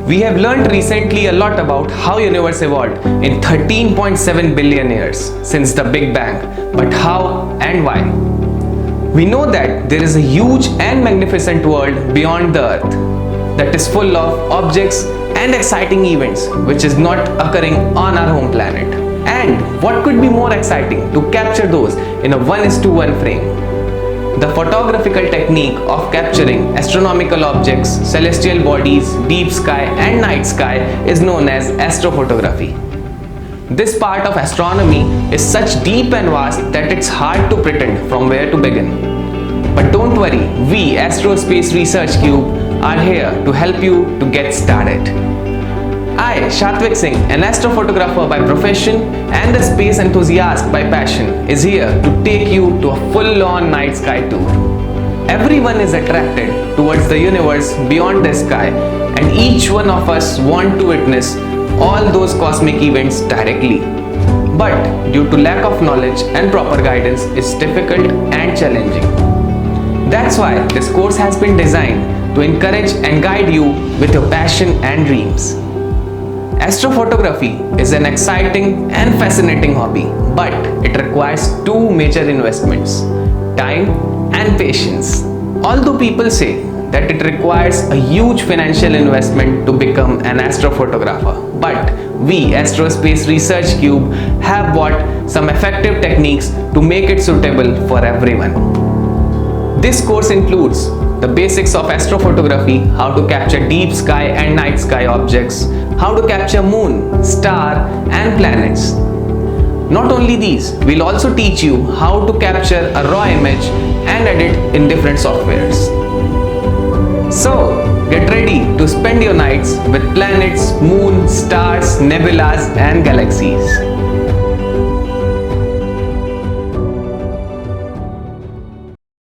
We have learned recently a lot about how universe evolved in 13.7 billion years since the Big Bang, but how and why? We know that there is a huge and magnificent world beyond the Earth that is full of objects and exciting events which is not occurring on our home planet. And what could be more exciting to capture those in a 1:1 frame? The photographical technique of capturing astronomical objects, celestial bodies, deep sky and night sky is known as astrophotography. This part of astronomy is such deep and vast that it's hard to pretend from where to begin. But don't worry, we Astrospace Research Cube are here to help you to get started. I, Shatvik Singh, an astrophotographer by profession and a space enthusiast by passion, is here to take you to a full-on night sky tour. Everyone is attracted towards the universe beyond the sky, and each one of us want to witness all those cosmic events directly. But due to lack of knowledge and proper guidance, it's difficult and challenging. That's why this course has been designed to encourage and guide you with your passion and dreams. Astrophotography is an exciting and fascinating hobby, but it requires two major investments: time and patience. Although people say that it requires a huge financial investment to become an astrophotographer, but we Astrospace Research Cube have bought some effective techniques to make it suitable for everyone. This course includes the basics of astrophotography, how to capture deep sky and night sky objects, how to capture moon, star and planets. Not only these, we'll also teach you how to capture a raw image and edit in different softwares. So, get ready to spend your nights with planets, moon, stars, nebulas and galaxies.